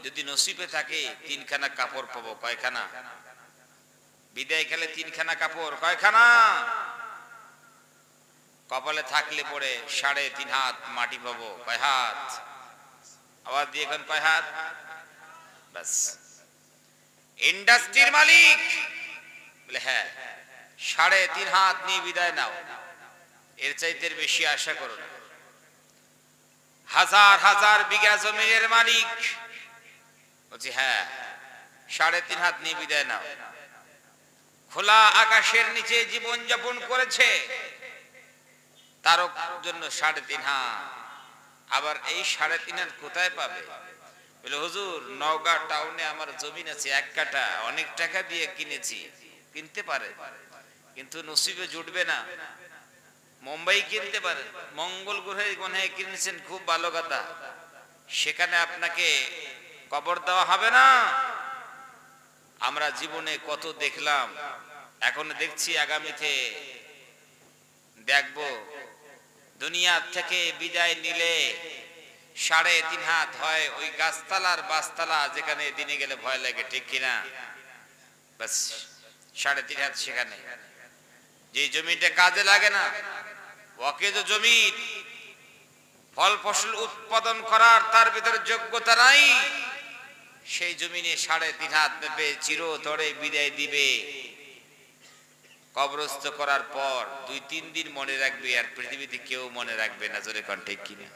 যদি নসিবে থাকে তিনখানা কাপড় পাবো। কয়খানা? বিদায় খেলে তিনখানা কাপড় কয়খানা? কপালে থাকলে পরে 3.5 হাত মাটি পাবো। কয় হাত? আওয়াজ দিয়ে এখন কয় হাত? বাস। ইন্ডাস্ট্রির মালিক বলে হ্যাঁ 3.5 হাত নিয়ে বিদায় নাও, এর চাইতে বেশি আশা করো না। হাজার হাজার বিঘা জমির মালিক বলছি হ্যাঁ 3.5 হাত নিয়ে বিদায় নাও। খোলা আকাশের নিচে জীবন যাপন করেছে, তার জন্য 3.5 হাত। আবার এই 3.5 হাত কোথায় পাবে? বলে হুজুর নওগাঁ টাউনে আমার জমি আছে 1 কাঠা, অনেক টাকা দিয়ে কিনেছি। কিনতে পারে কিন্তু নসিবে জুটবে না। মুম্বাই কিনতে পারে, মঙ্গল গ্রহে মনে হয় কিনেছেন, খুব ভালো কথা, সেখানে আপনাকে কবর দেওয়া হবে না। আমরা জীবনে কত দেখলাম, এখন দেখছি, আগামীতে দেখবো। দুনিয়া থেকে বিদায় নিলে 3.5 হাত হয় ওই গাছতলার বাসতলা, যেখানে দিনে গেলে ভয় লাগে, ঠিক কিনা? বাস 3.5 হাত সেখানে। যে জমিটা কাজে লাগে না, অকেজ জমি, ফল ফসল উৎপাদন করার তার ভিতরে যোগ্যতা নাই, সেই জমিনে 3.5 হাত ভেবে চিরতরে বিদায় দিবে। কবরস্থ করার পর 2-3 দিন মনে রাখবে, আর পৃথিবীতে কেউ মনে রাখবে না। জোরে কোন ঠিক কিনা?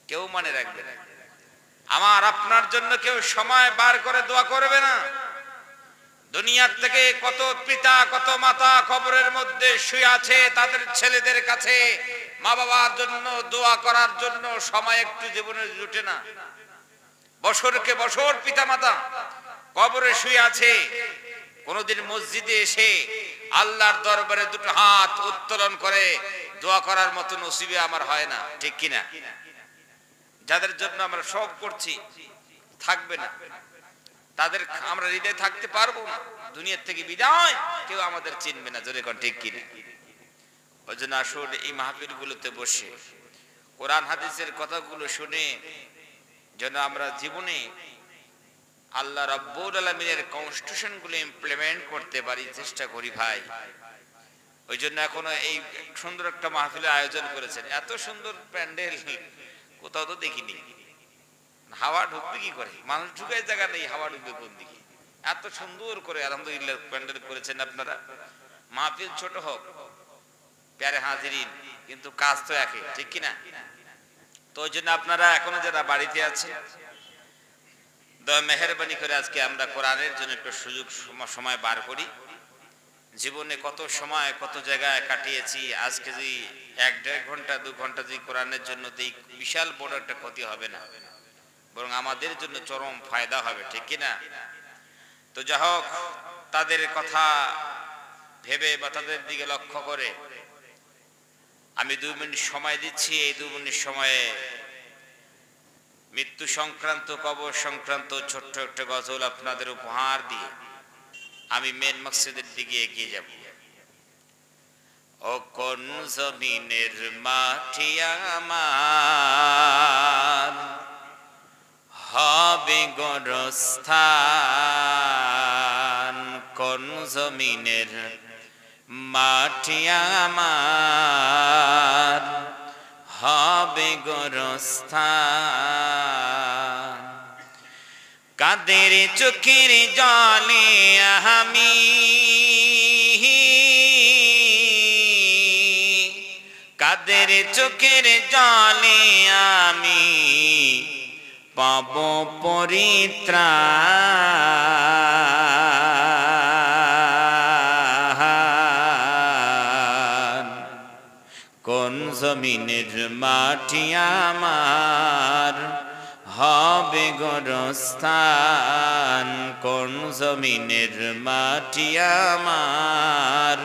কেউ মনে রাখবে না। আমার আপনার জন্য কেউ সময় বার করে দোয়া করবে না। দুনিয়ার থেকে কত পিতা কত মাতা কবরের মধ্যে শুয়ে আছে, তাদের ছেলেদের কাছে মা বাবার জন্য দোয়া করার জন্য সময় একটু জীবনে জুটে না। বছরকে বছর পিতা মাতা কবরে শুয়ে আছে, কোনদিন মসজিদে এসে আল্লাহর দরবারে 2 হাত উত্তোলন করে দোয়া করার মতো নসিবে আমার হয় না, ঠিক কিনা? যাদের জন্য আমরা সব করছি থাকবে না, তাদের আমরা হৃদয়ে থাকতে পারবো না। দুনিয়ার থেকে বিদায়, কেউ আমাদের চিনবে না। জোরে কোন ঠিক কিনা? ওই জন্য আসুন এই মাহফিল গুলোতে বসে কোরআন হাদিসের কথাগুলো শুনে যেন আমরা জীবনে আল্লাহ রাব্বুল আলামিনের কনস্টিটিউশন গুলো ইমপ্লিমেন্ট করতে পারি, চেষ্টা করি ভাই। ওই জন্য এখনো এই সুন্দর একটা মাহফিলের আয়োজন করেছেন, এত সুন্দর প্যান্ডেল কোথাও তো দেখিনি। হাওয়া ঢুকবে কি করে? মানুষ ঢুকার জায়গা নেই, হাওয়া ঢুকবে কোন দিকে? এত সুন্দর করে আলহামদুলিল্লাহ প্যান্ডেল করেছেন আপনারা। মাহফিল ছোট হোক, প্যারে হাজিরিন, কিন্তু কাজ তো একই, ঠিক কিনা? তো ওই জন্য আপনারা এখনো যারা বাড়িতে আছে, দয়া মেহেরবানি করে আজকে আমরা কোরআনের জন্য একটু সুযোগ সময় বার করি। জীবনে কত সময় কত জায়গায় কাটিয়েছি, আজকে যদি 1-1.5 ঘন্টা 2 ঘন্টা যদি কোরআনের জন্য দিই, বিশাল বড় একটা ক্ষতি হবে না, বরং আমাদের জন্য চরম ফায়দা হবে, ঠিক কিনা? তো যা হোক, তাদের কথা ভেবে বা তাদের দিকে লক্ষ্য করে আমি 2 মিনিট সময় দিচ্ছি। এই 2 মিনিট সময়ে মৃত্যু সংক্রান্ত, কবর সংক্রান্ত ছোট্ট একটা গজল আপনাদের উপহার দিয়ে আমি মেন মকসদের দিকে এগিয়ে যাব। ও কোন জমিনের মাটি আমার হবে গোরস্থান, কোন জমিনের মাটি আমার হবে গোরস্থান। কাদের চোখের জলে আমি কাদের চোখের জলে আমি পাব পরিত্রাণ, কোন জমিনের মাটি আমার হবে গোরস্থান, কোন জমিনের মাটি আমার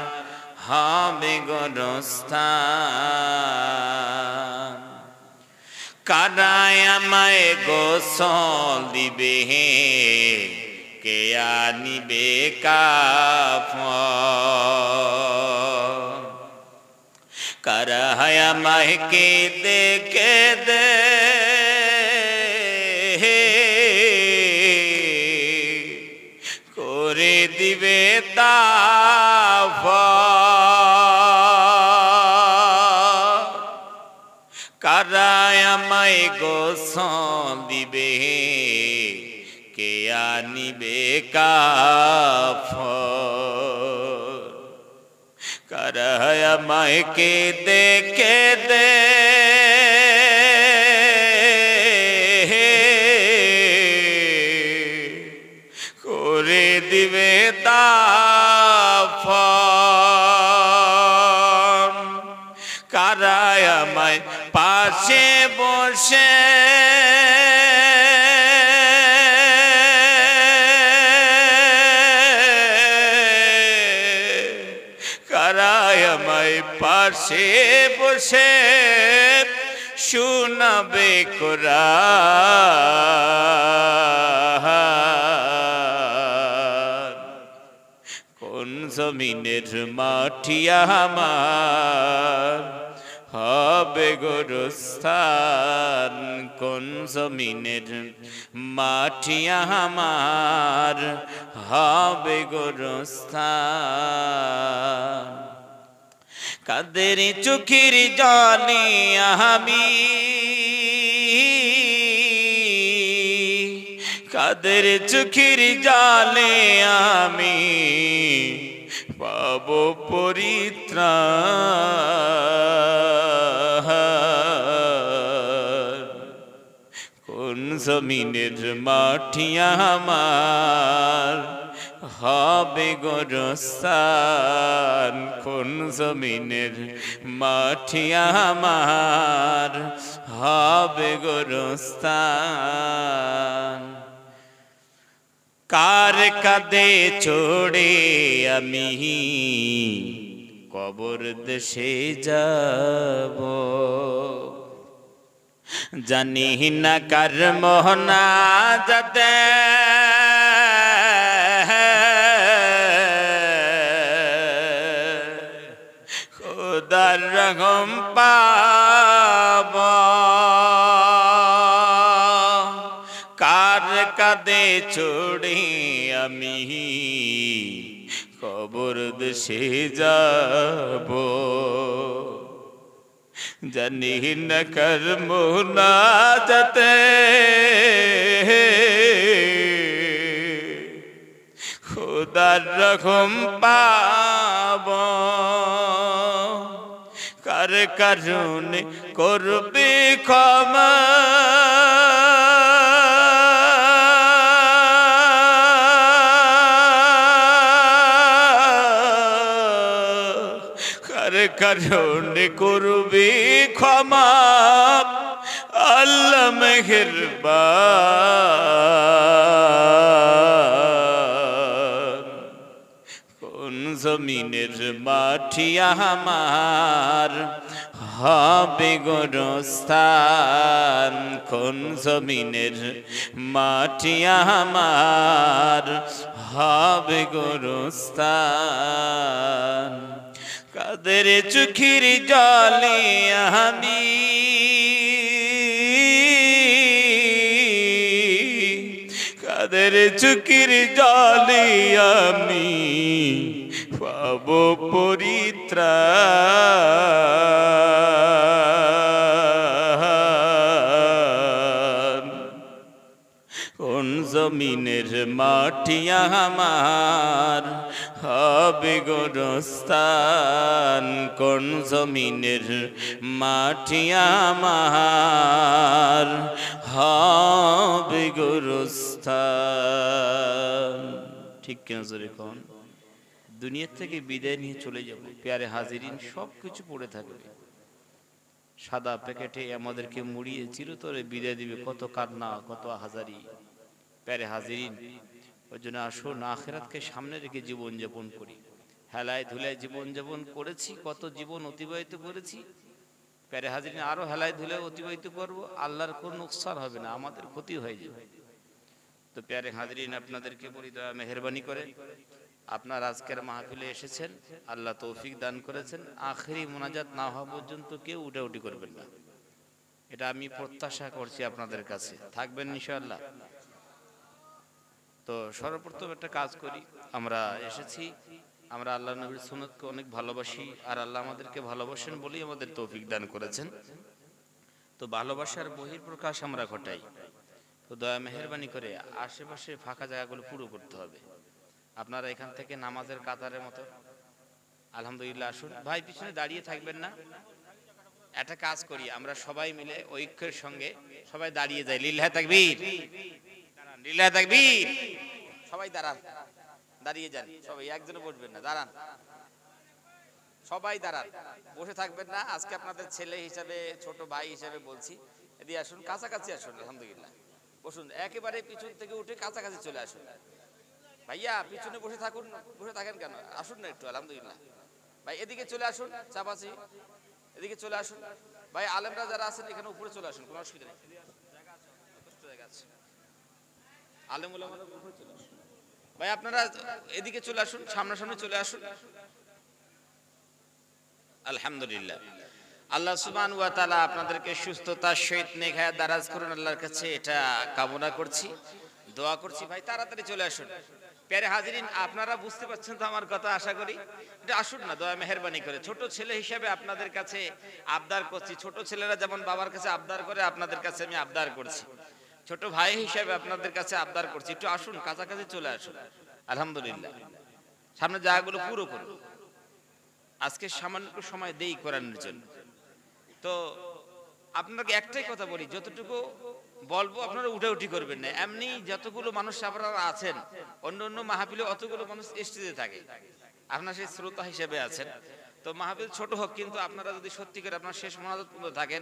হবে গোরস্থান। কারায় আমায় গোসল দিবে, কে আনিবে কাফন, কারায় আমায় কেঁদে কেঁদে দিবে দাফন কারা আমায় গোসল দিবে কে আনিবে কাফন কারা আমায় কে দে করে দিবে দাফন কারা আমায় পাশে বসে কারা আমায় পাশে বসে শোনাবে কোরআন কোন জমিনের মাটি আমার হবে গোরস্থান কোন জমিনের মাটি আমার হবে গোরস্থান কাদের চোখের জলে আমি কাদের চোখের জলে আমি পাবো পরিত্রাণ কোন জমিনের মাটি আমার হবে গোরস্থান কোন জমিনের মাটি আমার হবে গোরস্থান কার কাঁধে চড়ে আমি কবর দেশে যাব জানি না কার মোহনা যাতে খোদার রহম পাব কার কাঁধে চড়ে আমি কবর দেশে যাব জানি না কার মোহনা যাতে খোদার রহম পাব কার কারণে করবে ক্ষমা কার কারণে করবে ক্ষমা আল্লাহ মেহেরবান কোন জমিনের মাটি আমার হবে গোরস্থান কোন জমিনের মাটি আমার হবে গোরস্থান কাদের চোখের জলে আমি কাদের চোখের জলে আমি পাবো পরিত্রাণ কোন জমিনের মাটি আমার হবে গোরস্থান কোন জমিনের মাটি আমার হবে গোরস্থান ঠিক কেন জোরে কোন দুনিয়া থেকে বিদায় নিয়ে চলে যাব প্যারে হাজিরিন সব কিছু পড়ে থাকবে সাদা প্যাকেটে আমাদেরকে মুড়িয়ে চিরতরে বিদায় দিবে কত কান্না কত হাজারি প্যারে হাজিরিন ওই জন্য আসুন আখিরাতকে সামনে রেখে জীবন যাপন করি হেলায় ধুলায় জীবন যাপন করেছি কত জীবন অতিবাহিত করেছি প্যারে হাজিরিন আরো হেলায় ধুলায় অতিবাহিত করব আল্লাহর কোনো নুকসান হবে না আমাদের ক্ষতি হয়ে যাবে তো প্যারে হাজিরিন আপনাদেরকে বলি দয়া মেহেরবানি করে আপনার আজকের মাহফিলে এসেছেন আল্লাহ তৌফিক দান করেছেন আখেরি মোনাজাত না হওয়া পর্যন্ত কেউ উঠাউঠি করবেন না এটা আমি প্রত্যাশা করছি আপনাদের কাছে থাকবেন ইনশাআল্লাহ তো সর্বপ্রথম একটা কাজ করি, আমরা এসেছি, আমরা আল্লাহ নবীর সুন্নতকে অনেক ভালোবাসি, আর আল্লাহ আমাদেরকে ভালোবাসেন বলেই আমাদের তৌফিক দান করেছেন। তো ভালোবাসার বহিঃপ্রকাশ আমরা ঘটাই। তো দয়া মেহেরবানি করে আশেপাশে ফাঁকা জায়গাগুলো পুরো করতে হবে। আপনারা এখান থেকে নামাজের কাতারের মতো আলহামদুলিল্লাহ আসুন। ভাই পিছনে দাঁড়িয়ে থাকবেন না, একটা কাজ করি, আমরা সবাই মিলে ঐক্যের সঙ্গে সবাই দাঁড়িয়ে যাই। লিল্লাহে তাকবীর, লিল্লাহে তাকবীর। সবাই দাঁড়ান, দাঁড়িয়ে যান সবাই, একজনে বসবেন না, দাঁড়ান সবাই, দাঁড়ান, বসে থাকবেন না। আজকে আপনাদের ছেলে হিসাবে, ছোট ভাই হিসাবে বলছি, এদিকে আসুন, কাছাকাছি আসুন। আলহামদুলিল্লাহ বসুন, একেবারে পিছন থেকে উঠে কাছাকাছি চলে আসুন। ভাইয়া পিছনে বসে থাকুন, বসে থাকেন কেন, আসুন না একটু। আলহামদুলিল্লাহ ভাই এদিকে চলে আসুন, চাপাচি এদিকে চলে আসুন। ভাই আলেমরা যারা আছেন এখানে উপরে চলে আসুন, কোনো অসুবিধা নেই, জায়গা আছে। আলেম ওলামারা উপরে চলে আসুন। ভাই আপনারা এদিকে চলে আসুন, সামনাসামনি চলে আসুন। আলহামদুলিল্লাহ, আল্লাহ সুবহানাহু ওয়া তাআলা আপনাদেরকে সুস্থতার সহিত নেক হায়াত দারাজ করুন, আল্লাহর কাছে এটা কামনা করছি, দোয়া করছি। ভাই তাড়াতাড়ি চলে আসুন। প্যারে হাজিরিন, আপনারা বুঝতে পারছেন তো আমার কথা, আশা করি। এটা আসুন না দয়া মেহেরবানি করে। ছোট ছেলে হিসেবে আপনাদের কাছে আবদার করছি, ছোট ছেলেরা যেমন বাবার কাছে আবদার করে, আপনাদের কাছে আমি আবদার করছি। ছোট ভাই হিসেবে আপনাদের কাছে আবদার করছি, একটু আসুন, কাছাকাছি চলে আসুন। আলহামদুলিল্লাহ, সামনে জায়গাগুলো পুরো করুন। আজকে সামান্য সময় দেই কোরআনের জন্য। তো আপনাকে একটাই কথা বলি, যতটুকু বলবো আপনারা উঠাউঠি করবেন না। এমনি যতগুলো মানুষ আপনারা আছেন, অন্য অন্য মাহফিলে অতগুলো মানুষ স্টেজে থাকে, আপনারা সেই শ্রোতা হিসেবে আছেন। তো মাহফিল ছোট হোক, কিন্তু আপনারা যদি সত্যি করে আপনার শেষ মোনাজাত পর্যন্ত থাকেন,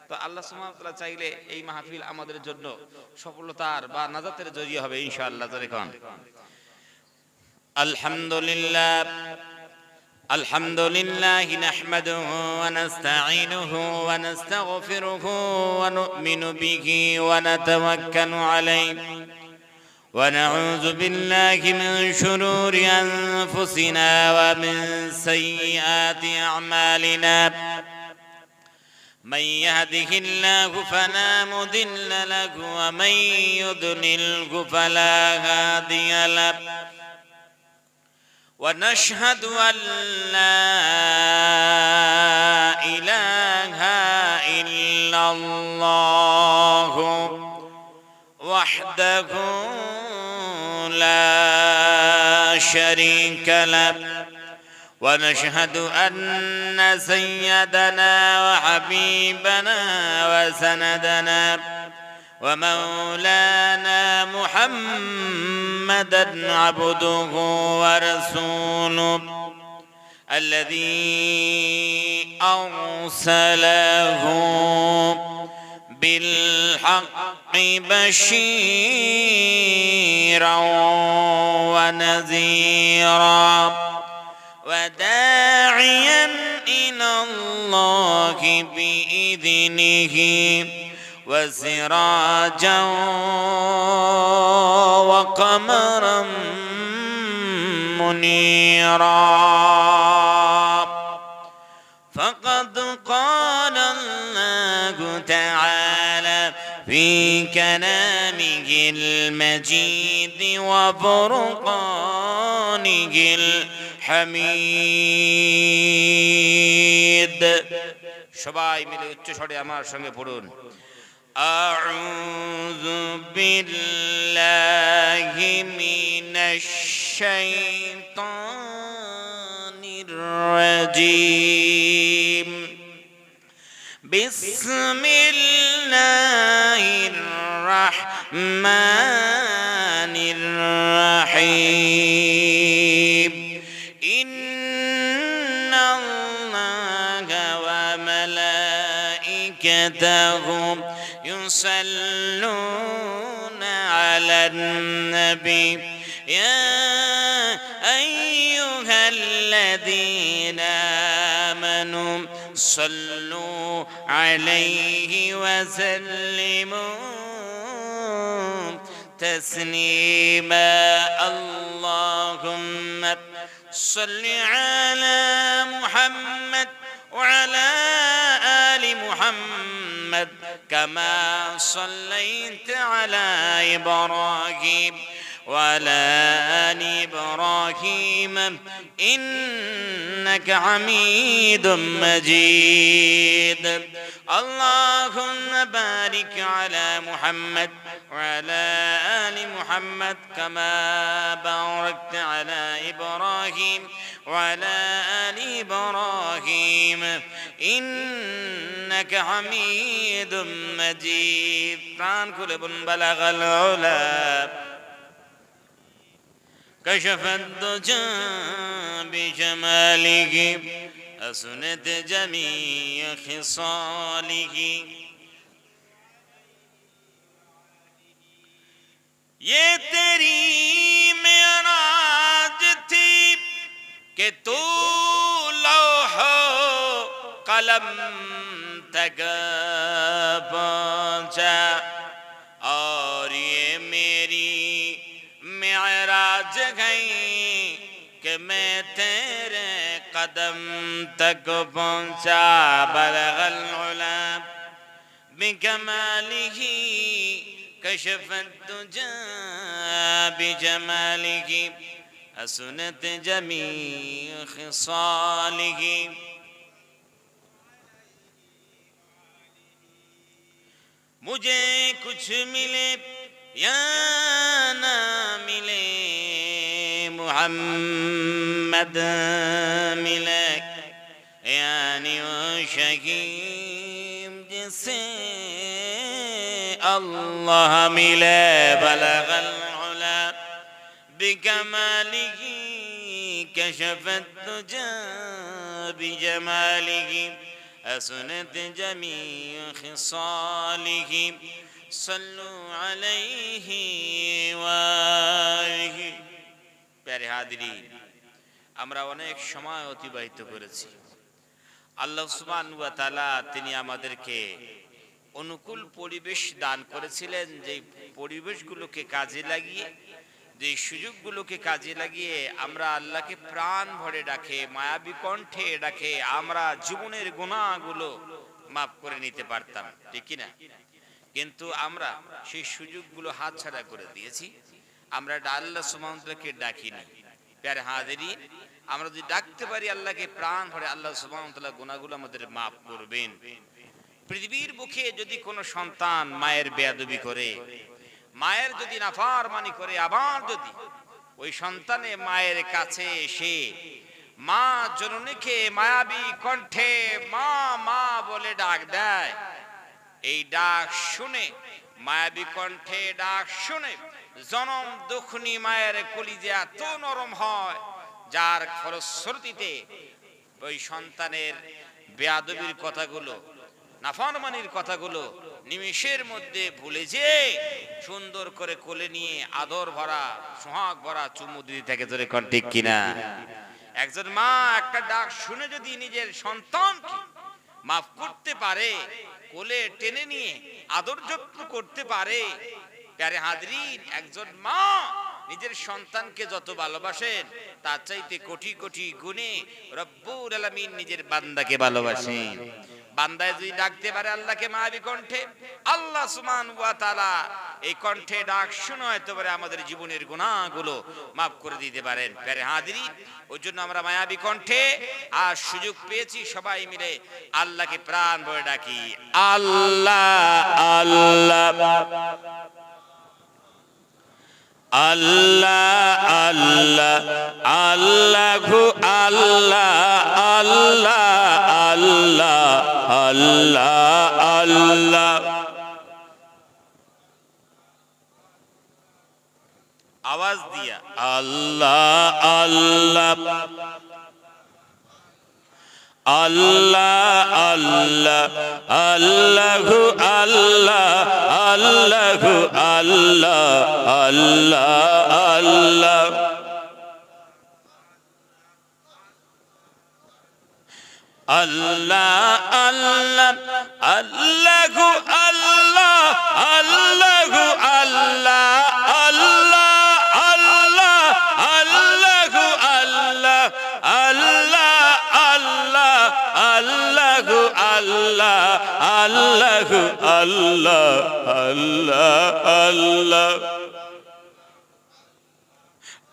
তো আল্লাহ সুবহানাহু ওয়া তাআলা চাইলে এই মাহফিল আমাদের জন্য সফলতার বা নাজাতের জরিয়া হবে ইনশাআল্লাহ। আলহামদুলিল্লাহ, الحمد لله نحمده ونستعينه ونستغفره ونؤمن به ونتوكل عليه ونعوذ بالله من شرور أنفسنا ومن سيئات أعمالنا من يهده الله فلا مضل له ومن يضلله فلا هادي له ونشهد أن لا إله إلا الله وحده لا شريك له ونشهد أن سيدنا وحبيبنا وسندنا ومولانا محمدا عبده ورسوله الذي أرسله بالحق بشيرا ونذيرا وداعيا إلى الله بإذنه وسراجا وقمرا منيرا فقد قال الله تعالى في كلامه المجيد وفرقانه الحميد সবাই মিলে উচ্চ স্বরে আমার সঙ্গে পড়ুন। أعوذ بالله من الشيطان الرجيم بسم الله الرحمن الرحيم إن الله وملائكته يصلون على النبي يا أيها الذين آمنوا صلوا عليه وسلموا تسليما اللهم صل على محمد وعلى آل محمد كما صليت على إبراهيم وعلى آل إبراهيم إنك حميد مجيد اللهم بارك على محمد وعلى آل محمد كما باركت على إبراهيم وعلى آل إبراهيم إنك حميد مجيد প্রাণ খুলে বলুন بلغ العلا كشف الدجى بجماله حسنت جميع خصاله ये तेरी मेराज थी कि तू लौहो कलम तक पहुंचा और ये मेरी मेराज गई कि मैं तेरे कदम तक पहुंचा बलगल उला बिकमालिही كشف الدجى بجماله حسنت جميع خصاله मुझे कुछ मिले या ना मिले मुहम्मद मिले यानी वो शहीद जिसे अल्लाह मिले बलगल उला बिकमालिह कशफ الدجى بجماله حسنت جميع خصاله صلوا عليه وآله প্যারে হাজিরিন আমরা অনেক সময় অতিবাহিত করেছি আল্লাহ সুবহানাহু ওয়া তাআলা তিনি আমাদেরকে অনুকূল পরিবেশ দান করেছিলেন যে পরিবেশগুলোকে কাজে লাগিয়ে যে সুযোগগুলোকে কাজে লাগিয়ে আমরা আল্লাহকে প্রাণ ভরে ডাকে মায়াবী কণ্ঠে ডাকে আমরা জীবনের গুনাহগুলো মাফ করে নিতে পারতাম ঠিক কি না কিন্তু আমরা সেই সুযোগগুলো হাতছাড়া করে দিয়েছি আমরা আল্লাহ সুবহানাহু ওয়া তাআলাকে ডাকিনি প্যারে হাজিরিন আমরা যদি ডাকতে পারি আল্লাহকে প্রাণ ভরে আল্লাহ সুবহানাহু ওয়া তাআলা গুনাহগুলো আমাদের মাফ করবেন পৃথিবীর বুকে যদি কোনো সন্তান মায়ের বেয়াদবি করে মায়ের যদি নাফরমানি করে আবার যদি ওই সন্তানে মায়ের কাছে এসে মা জননীকে মায়াবী কণ্ঠে মা মা বলে ডাক দেয় এই ডাক শুনে মায়াবী কণ্ঠে ডাক শুনে জনম দুঃখনী মায়ের কলিজা এত নরম হয় যার ফলশ্রুতিতে ওই সন্তানের বেয়াদবির কথাগুলো নাফরমানির কথাগুলো নিমেষের মধ্যে ভুলে যে সুন্দর করে কোলে নিয়ে আদর ভরা সোহাগ ভরা চুমু দিতে থাকে তোরে কোন ঠিক কিনা একজন মা একটা ডাক শুনে যদি নিজের সন্তানকে মাফ করতে পারে কোলে টেনে নিয়ে আদর যত্ন করতে পারে প্যারে হাজরিন একজন মা নিজের সন্তানকে যত ভালোবাসেন তার চাইতে কোটি কোটি গুণে রব্বুল আলামিন নিজের বান্দাকে ভালোবাসেন বান্দায় যদি ডাকতে পারে আল্লাহকে মায়াবী কণ্ঠে আল্লাহ সুবহানাহু ওয়া তাআলা এই কণ্ঠে ডাক শুনে হয়তো পারে আমাদের জীবনের গুনাহগুলো মাফ করে দিতে পারেন প্যারে হাজিরিন ওই জন্য আমরা মায়াবী কণ্ঠে আর সুযোগ পেয়েছি সবাই মিলে আল্লাহকে প্রাণ ভরে ডাকি আল্লাহ আল্লাহ আল্লাহ আল্লাহ আল্লাহু আল্লাহ আল্লাহ আল্লাহ আল্লাহ আল্লাহ আওয়াজ দিয়া আল্লাহ আল্লাহ আল্লাহ আল্লাহ আল্লাহু আল্লাহ আল্লাহু আল্লাহ আল্লাহ আল্লাহ আল্লাহ আল্লাহ আল্লাহু আল্লাহ আল্লাহু আল্লাহ আল্লাহ আল্লাহ আল্লাহু আল্লাহ আল্লাহু আল্লাহ আল্লাহ আল্লাহ